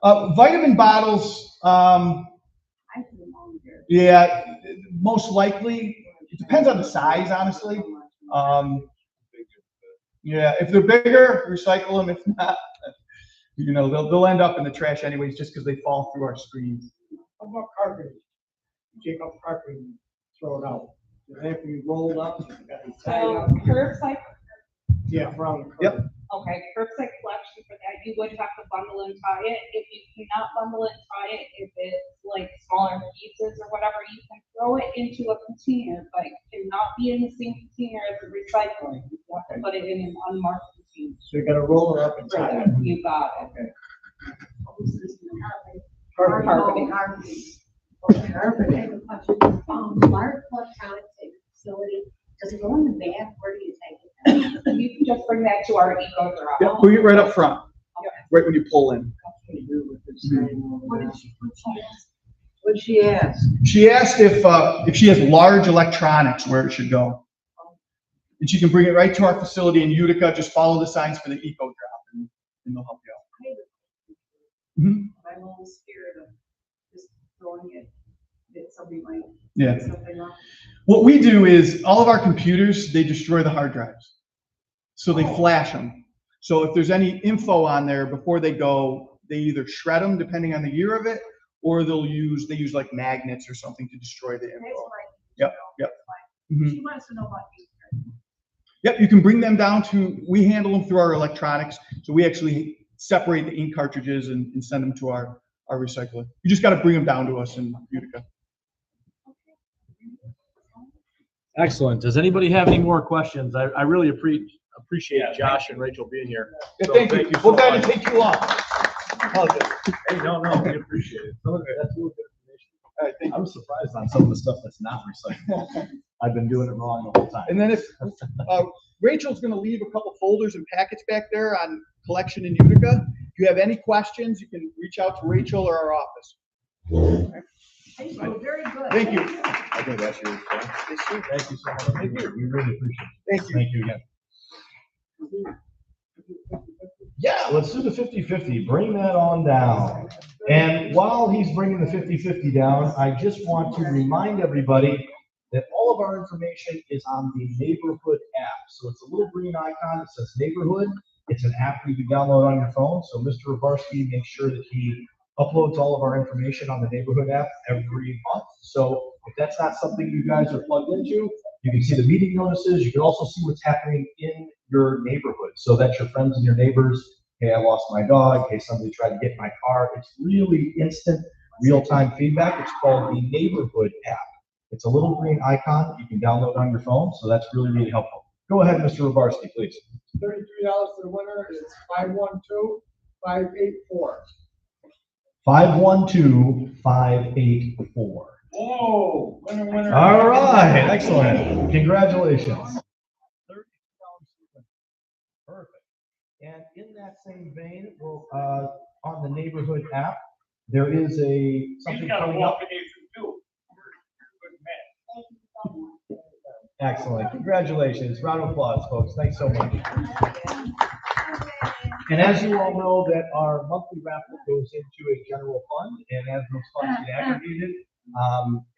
Vitamin bottles, I put them all in there. yeah, most likely, it depends on the size, honestly. Yeah, if they're bigger, recycle them. If not, they'll end up in the trash anyways, just because they fall through our screens. How about carpet? You take up carpet and throw it out. They have to be rolled up, you gotta be tied So up. curbside, Yeah, around the curb. Yep. okay, curbside collection for that, you would have to bundle and tie it. If you cannot bundle and tie it, if it's like smaller pieces or whatever, you can throw it into a container, but it cannot be in the same container as the recycling. You have to put it in an unmarked container. So you gotta roll it up and tie it. You got it. Carpeting. Carpeting. Large electronics in the facility, does it go in the bag? Where do you take it? You can just bring that to our eco drop. Yep, bring it right up front, right when you pull in. What did she ask? What'd she ask? She asked if she has large electronics, where it should go. And she can bring it right to our facility in Utica, just follow the signs for the eco drop and they'll help you out. Mhm. I'm a little scared of just throwing it, that somebody might Yeah. pick something up. What we do is all of our computers, they destroy the hard drives. So they flash them. So if there's any info on there before they go, they either shred them depending on the year of it, or they use like magnets or something to destroy the That's info. like, Yep, yep. Mhm. she wants to know about you. Yep, you can bring them down to, we handle them through our electronics. So we actually separate the ink cartridges and send them to our recycler. You just got to bring them down to us in Utica. Excellent. Does anybody have any more questions? I really appreciate Josh and Rachel being here. Yeah, So thank you. so We're glad much. to take you long. Hey, no, we appreciate it. Some of it, that's really good information. All right, thank I was surprised on some of the stuff that's not recyclable. I've been doing it wrong the whole time. And then if, Rachel's gonna leave a couple folders and packets back there on collection in Utica. If you have any questions, you can reach out to Rachel or our office. Thank you, very good. Thank you. I think that's your response. Thank you so much. Thank you. We really appreciate it. Thank you. Thank you again. Yeah, let's do the 50-50. Bring that on down. And while he's bringing the 50-50 down, I just want to remind everybody that all of our information is on the neighborhood app. So it's a little green icon that says neighborhood. It's an app you can download on your phone. So Mr. Rabarski makes sure that he uploads all of our information on the neighborhood app every month. So if that's not something you guys are plugged into, you can see the meeting notices. You can also see what's happening in your neighborhood. So that's your friends and your neighbors. Hey, I lost my dog. Hey, somebody tried to get my car. It's really instant, real-time feedback. It's called the neighborhood app. It's a little green icon you can download on your phone. So that's really, really helpful. Go ahead, Mr. Rabarski, please. $33 for the winner is 512-584. 512-584. Whoa, winner. All right, excellent. Congratulations. Perfect. And in that same vein, we'll, on the neighborhood app, there is He's something got a coming up. walk-in too. You're a good man. Excellent. Congratulations. Round of applause, folks. Thanks so much. And as you all know, that our monthly raffle goes into a general fund, and as those funds get aggregated,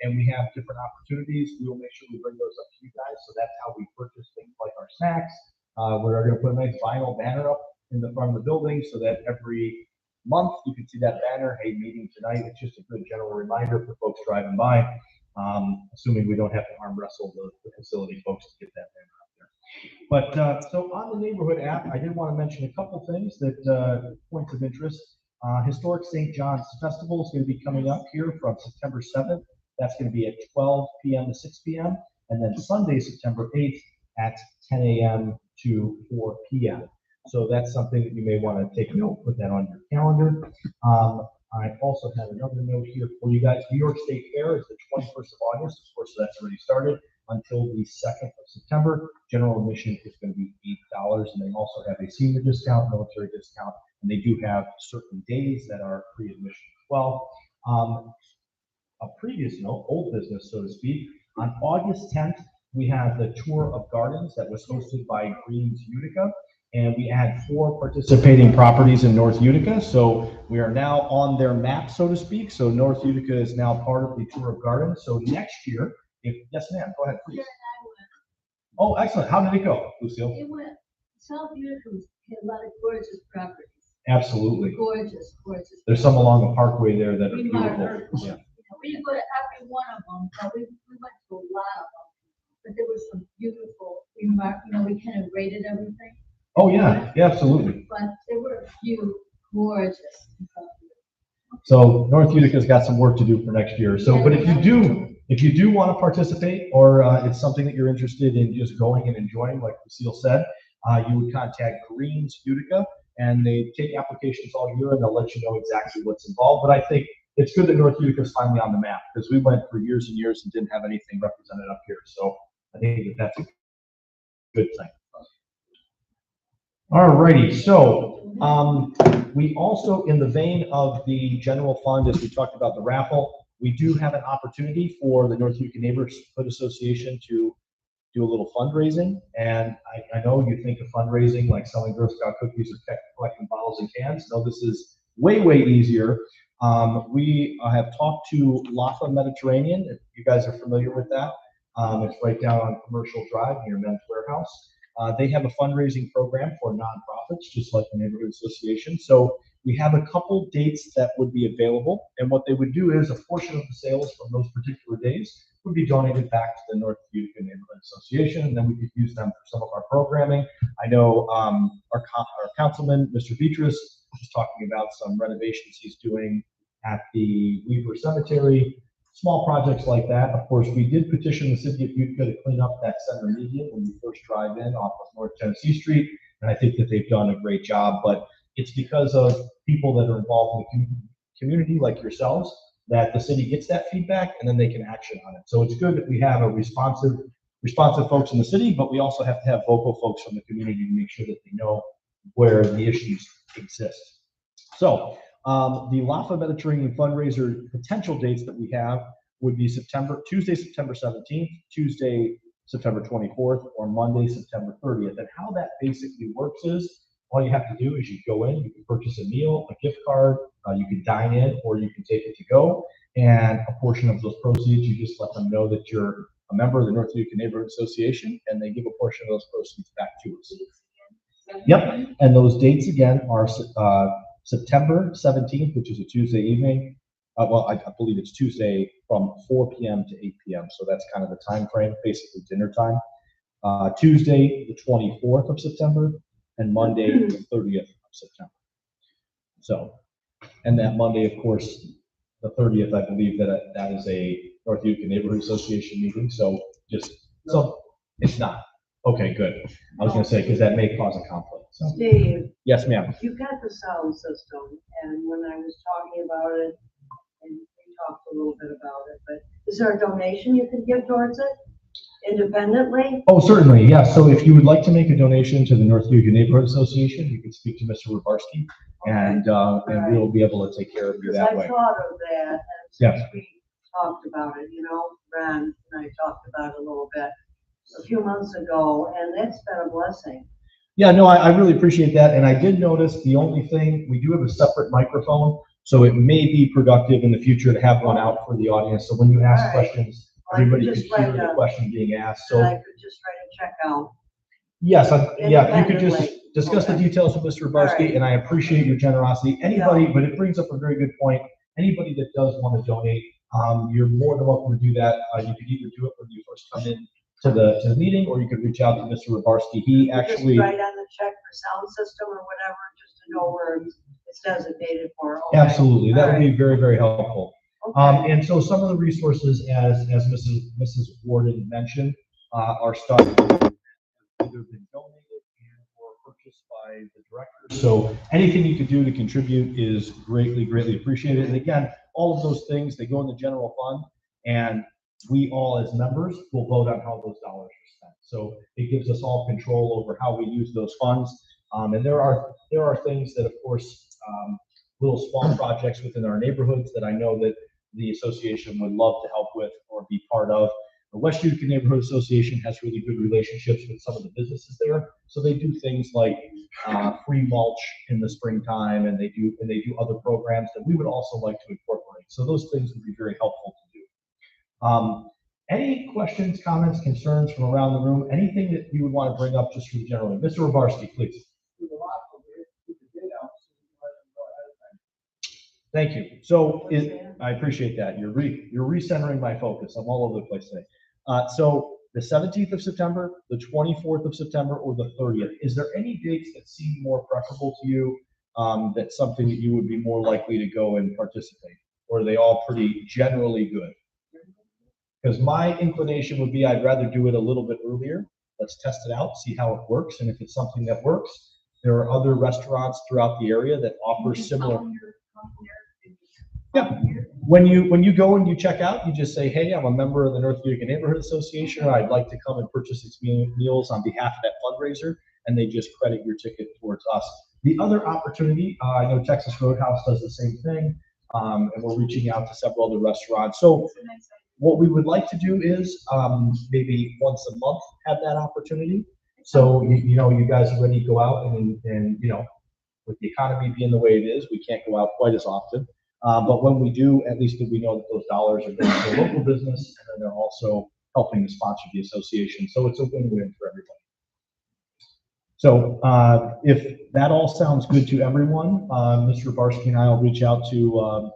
and we have different opportunities, we will make sure we bring those up to you guys. So that's how we purchase things like our snacks. We're going to put a nice vinyl banner up in the front of the building so that every month you can see that banner. Hey, meeting tonight. It's just a good general reminder for folks driving by. Assuming we don't have to arm wrestle the facility folks to get that banner up there. But so on the neighborhood app, I did want to mention a couple things that points of interest. Historic St. John's Festival is going to be coming up here from September 7th. That's going to be at 12 p.m. to 6 p.m. And then Sunday, September 8th at 10 a.m. to 4 p.m. So that's something that you may want to take note, put that on your calendar. I also have another note here for you guys. New York State Fair is the 21st of August. Of course, that's already started until the 2nd of September. General admission is going to be $8, and they also have a senior discount, military discount, and they do have certain days that are pre-admission as well. A previous note, old business, so to speak, on August 10th, we have the Tour of Gardens that was hosted by Greens Utica. And we had 4 participating properties in North Utica. So we are now on their map, so to speak. So North Utica is now part of the Tour of Gardens. So next year, yes, ma'am, go ahead, please. Oh, excellent. How did it go, Lucille? It went, South Utica had a lot of gorgeous properties. Absolutely. Gorgeous, gorgeous. There's some along the parkway there that are beautiful. Yeah. We didn't go to every one of them, but we went to a lot of them. But there was some beautiful, we kind of rated everything. Oh, yeah, absolutely. But there were a few gorgeous. So North Utica's got some work to do for next year. So, but if you do want to participate, or it's something that you're interested in just going and enjoying, like Lucille said, you would contact Greens Utica, and they take applications all year, and they'll let you know exactly what's involved. But I think it's good that North Utica is finally on the map, because we went for years and years and didn't have anything represented up here. So I think that that's a good thing. All righty, so we also, in the vein of the general fund, as we talked about the raffle, we do have an opportunity for the North Utica Neighborhood Association to do a little fundraising. And I know you think of fundraising like selling Girl Scout cookies or collecting bottles and cans. No, this is way easier. We have talked to LAFA Mediterranean, if you guys are familiar with that. It's right down on Commercial Drive near Men's Warehouse. They have a fundraising program for nonprofits, just like the neighborhood association. So we have a couple dates that would be available, and what they would do is a portion of the sales from those particular days would be donated back to the North Utica Neighborhood Association, and then we could use them for some of our programming. I know our councilman, Mr. Beatrice, was talking about some renovations he's doing at the Weaver Cemetery, small projects like that. Of course, we did petition the city of Utica to clean up that center median when you first drive in off of North Tennessee Street, and I think that they've done a great job, but it's because of people that are involved in the community like yourselves that the city gets that feedback and then they can action on it. So it's good that we have a responsive folks in the city, but we also have to have vocal folks from the community to make sure that they know where the issues exist. So the LAFA Mediterranean fundraiser potential dates that we have would be Tuesday, September 17th, Tuesday, September 24th, or Monday, September 30th. And how that basically works is, all you have to do is you go in, you can purchase a meal, a gift card, you can dine in, or you can take it to go. And a portion of those proceeds, you just let them know that you're a member of the North Utica Neighborhood Association, and they give a portion of those proceeds back to us. Yep, and those dates again are September 17th, which is a Tuesday evening. Well, I believe it's Tuesday from 4 p.m. to 8 p.m. So that's kind of the time frame, basically dinner time. Tuesday, the 24th of September, and Monday, the 30th of September. So, and that Monday, of course, the 30th, I believe that is a North Utica Neighborhood Association meeting. So it's not. Okay, good. I was going to say, because that may cause a conflict. So. Steve. Yes, ma'am. You've got the sound system, and when I was talking about it, and we talked a little bit about it, but is there a donation you can give towards it independently? Oh, certainly, yes. So if you would like to make a donation to the North Utica Neighborhood Association, you can speak to Mr. Rubarski, and we'll be able to take care of you that way. I thought of that, and since we talked about it, Ron and I talked about it a little bit a few months ago, and that's been a blessing. Yeah, no, I really appreciate that. And I did notice the only thing, we do have a separate microphone, so it may be productive in the future to have one out for the audience. So when you ask questions, everybody can hear the question being asked. So I could just write a check out. Yes, you could just discuss the details with Mr. Rubarski, and I appreciate your generosity. Anybody, but it brings up a very good point. Anybody that does want to donate, you're more than welcome to do that. You could either do it when you first come in to the meeting, or you could reach out to Mr. Rubarski. He actually just write on the check for sound system or whatever, just to know where it's designated for. Okay. Absolutely, that would be very helpful. Okay. And so some of the resources, as Mrs. Warden mentioned, are starting to either been donated and or purchased by the director. So anything you can do to contribute is greatly appreciated. And again, all of those things, they go in the general fund, and we all as members will vote on how those dollars are spent. So it gives us all control over how we use those funds. And there are things that, of course, little small projects within our neighborhoods that I know that the association would love to help with or be part of. The West Utica Neighborhood Association has really good relationships with some of the businesses there. So they do things like free mulch in the springtime, and they do other programs that we would also like to incorporate. So those things would be very helpful to do. Any questions, comments, concerns from around the room? Anything that you would want to bring up just from generally? Mr. Rubarski, please. Thank you. So I appreciate that. You're recentering my focus. I'm all over the place today. So the 17th of September, the 24th of September, or the 30th, is there any dates that seem more preferable to you? That's something that you would be more likely to go and participate? Or are they all pretty generally good? Because my inclination would be I'd rather do it a little bit earlier. Let's test it out, see how it works. And if it's something that works, there are other restaurants throughout the area that offer similar. Yeah, when you go and you check out, you just say, hey, I'm a member of the North Utica Neighborhood Association, or I'd like to come and purchase these meals on behalf of that fundraiser, and they just credit your ticket towards us. The other opportunity, I know Texas Roadhouse does the same thing, and we're reaching out to several other restaurants. So what we would like to do is maybe once a month have that opportunity. So you guys are ready to go out and with the economy being the way it is, we can't go out quite as often. But when we do, at least we know that those dollars are going to a local business, and then they're also helping to sponsor the association. So it's a win-win for everybody. So if that all sounds good to everyone, Mr. Barsky and I will reach out to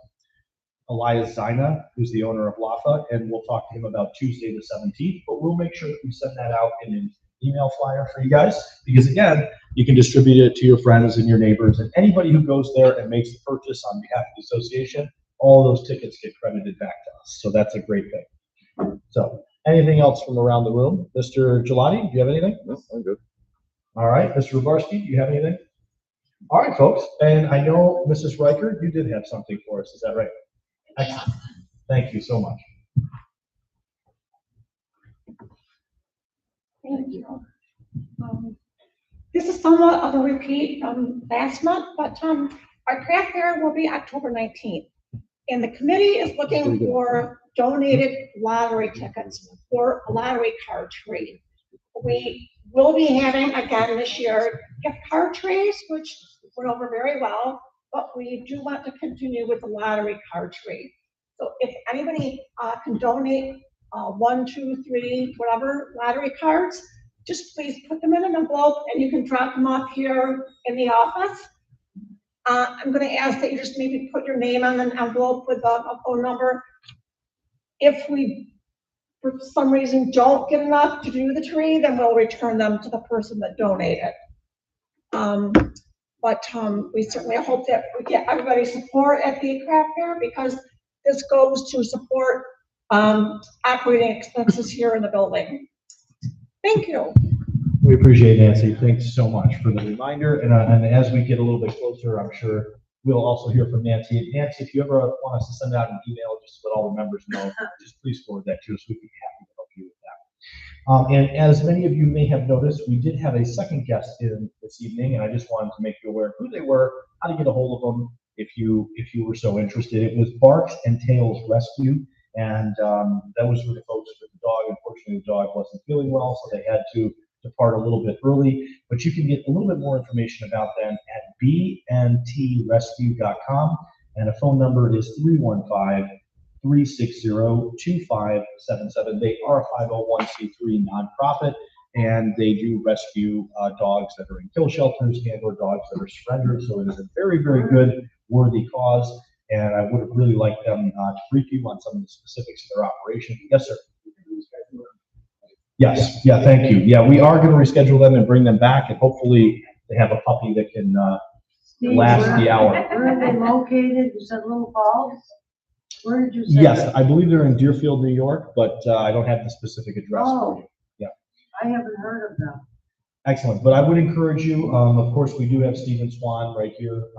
Elias Zina, who's the owner of LAFA, and we'll talk to him about Tuesday the 17th, but we'll make sure that we send that out in an email flyer for you guys, because again, you can distribute it to your friends and your neighbors, and anybody who goes there and makes the purchase on behalf of the association, all those tickets get credited back to us, so that's a great thing. So, anything else from around the room? Mr. Gelati, do you have anything? No, I'm good. All right, Mr. Rubarski, do you have anything? All right, folks, and I know Mrs. Riker, you did have something for us, is that right? Excellent. Thank you so much. Thank you. This is somewhat of a repeat from last month, but our craft fair will be October 19th. And the committee is looking for donated lottery tickets for a lottery card tree. We will be having again this year gift card trees, which went over very well, but we do want to continue with the lottery card tree. So if anybody can donate 1, 2, 3, whatever lottery cards, just please put them in an envelope and you can drop them off here in the office. I'm going to ask that you just maybe put your name on an envelope with a phone number. If we, for some reason, don't get enough to do the tree, then we'll return them to the person that donated. But we certainly hope that we get everybody's support at the craft fair, because this goes to support operating expenses here in the building. Thank you. We appreciate it, Nancy. Thanks so much for the reminder. And as we get a little bit closer, I'm sure we'll also hear from Nancy. Nancy, if you ever want us to send out an email, just to let all the members know, just please forward that to us. We'd be happy to help you with that. And as many of you may have noticed, we did have a second guest in this evening, and I just wanted to make you aware of who they were, how to get a hold of them if you were so interested. It was Barks and Tails Rescue, and that was for the folks with the dog. Unfortunately, the dog wasn't feeling well, so they had to depart a little bit early, but you can get a little bit more information about them at bntrescue.com, and a phone number is 315-360-2577. They are a 501c3 nonprofit, and they do rescue dogs that are in kill shelters and or dogs that are surrendered, so it is a very, very good, worthy cause, and I would have really liked them to brief you on some of the specifics of their operation. Yes, sir. Yes, yeah, thank you. Yeah, we are going to reschedule them and bring them back, and hopefully they have a puppy that can last the hour. Where are they located? You said Little Falls? Where did you say? Yes, I believe they're in Deerfield, New York, but I don't have the specific address for you. Yeah. I haven't heard of them. Excellent, but I would encourage you, of course, we do have Stephen Swan right here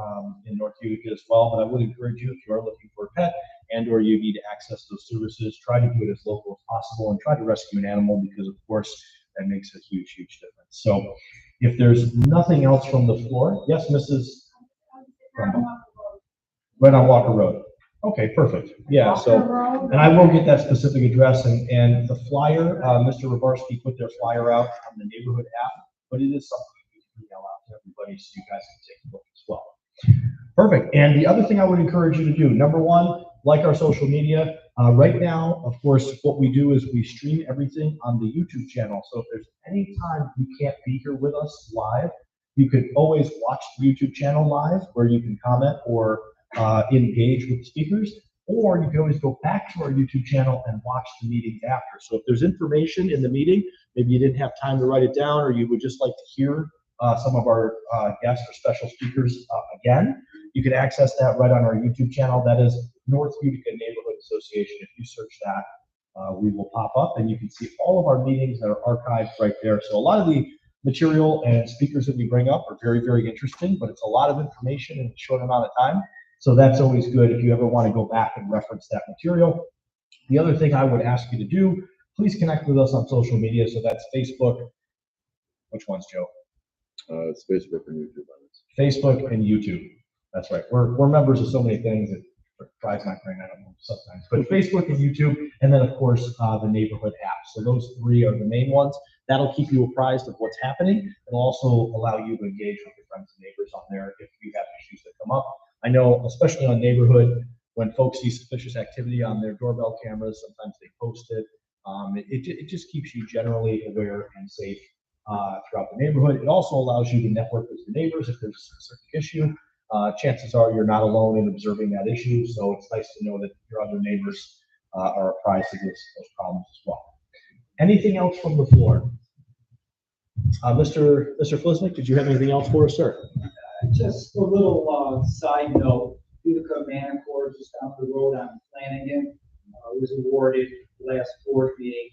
in North Utica as well, but I would encourage you, if you are looking for a pet and or you need to access those services, try to do it as local as possible and try to rescue an animal, because of course that makes a huge, huge difference. So if there's nothing else from the floor, yes, Mrs. Right on Walker Road. Okay, perfect. Yeah, so, and I will get that specific address, and the flyer, Mr. Rubarski put their flyer out on the neighborhood app, but it is something we can email out to everybody so you guys can take a look as well. Perfect. And the other thing I would encourage you to do, number one, like our social media. Right now, of course, what we do is we stream everything on the YouTube channel. So if there's any time you can't be here with us live, you can always watch the YouTube channel live, where you can comment or engage with the speakers, or you can always go back to our YouTube channel and watch the meetings after. So if there's information in the meeting, maybe you didn't have time to write it down, or you would just like to hear some of our guests or special speakers again, you can access that right on our YouTube channel. That is North Utica Neighborhood Association. If you search that, we will pop up, and you can see all of our meetings that are archived right there. So a lot of the material and speakers that we bring up are very, very interesting, but it's a lot of information in a short amount of time. So that's always good if you ever want to go back and reference that material. The other thing I would ask you to do, please connect with us on social media. So that's Facebook. Which ones, Joe? It's Facebook and YouTube. Facebook and YouTube. That's right. We're members of so many things that drives my brain. I don't know sometimes. But Facebook and YouTube, and then of course the neighborhood app. So those three are the main ones. That'll keep you apprised of what's happening. It'll also allow you to engage with your friends and neighbors on there if you have issues that come up. I know, especially on neighborhood, when folks see suspicious activity on their doorbell cameras, sometimes they post it. It just keeps you generally aware and safe throughout the neighborhood. It also allows you to network with your neighbors if there's a specific issue. Chances are you're not alone in observing that issue, so it's nice to know that your other neighbors are apprised of those problems as well. Anything else from the floor? Mr. Flisnick, did you have anything else for us, sir? Just a little side note, Utica Manicore just down the road on Flanagan was awarded last board meeting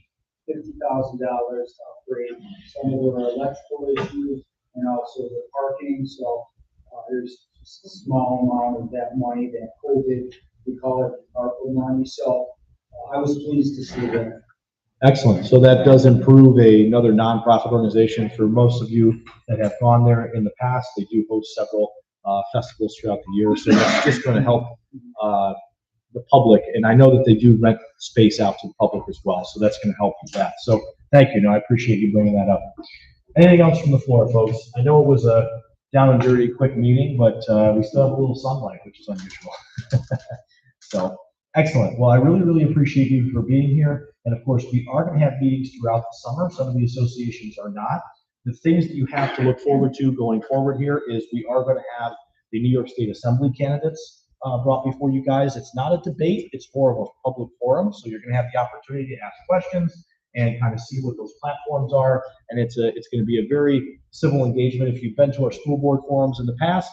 $50,000 to upgrade some of their electrical issues and also the parking. So there's just a small amount of that money that COVID, we call it ARPA money. So I was pleased to see that. Excellent. So that does improve another nonprofit organization. For most of you that have gone there in the past, they do host several festivals throughout the year. So that's just going to help the public. And I know that they do rent space out to the public as well. So that's going to help with that. So thank you. No, I appreciate you bringing that up. Anything else from the floor, folks? I know it was a down and dirty quick meeting, but we still have a little sunlight, which is unusual. So excellent. Well, I really, really appreciate you for being here. And of course, we are going to have meetings throughout the summer. Some of the associations are not. The things that you have to look forward to going forward here is we are going to have the New York State Assembly candidates brought before you guys. It's not a debate. It's more of a public forum. So you're going to have the opportunity to ask questions and kind of see what those platforms are. And it's going to be a very civil engagement. If you've been to our school board forums in the past,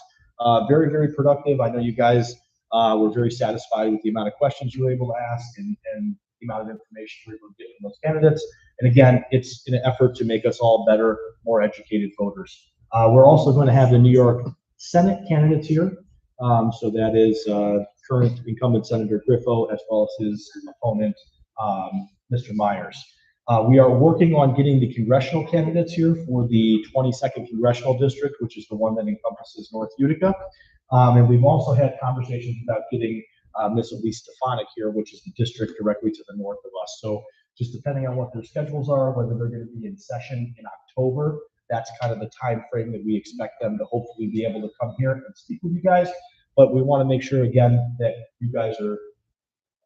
very, very productive. I know you guys were very satisfied with the amount of questions you were able to ask and the amount of information we were getting from those candidates. And again, it's in an effort to make us all better, more educated voters. We're also going to have the New York Senate candidates here. So that is current incumbent Senator Griffo as well as his opponent, Mr. Myers. We are working on getting the congressional candidates here for the 22nd Congressional District, which is the one that encompasses North Utica. And we've also had conversations about getting Ms. Elise Stefanik here, which is the district directly to the north of us. So just depending on what their schedules are, whether they're going to be in session in October, that's kind of the time frame that we expect them to hopefully be able to come here and speak with you guys. But we want to make sure, again, that you guys are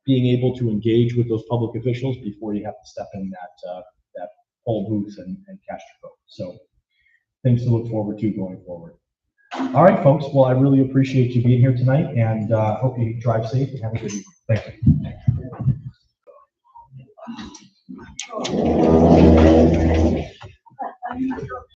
being able to engage with those public officials before you have to step in that poll booth and cast your vote. So things to look forward to going forward. All right, folks. Well, I really appreciate you being here tonight, and hope you drive safe and have a good evening. Thank you.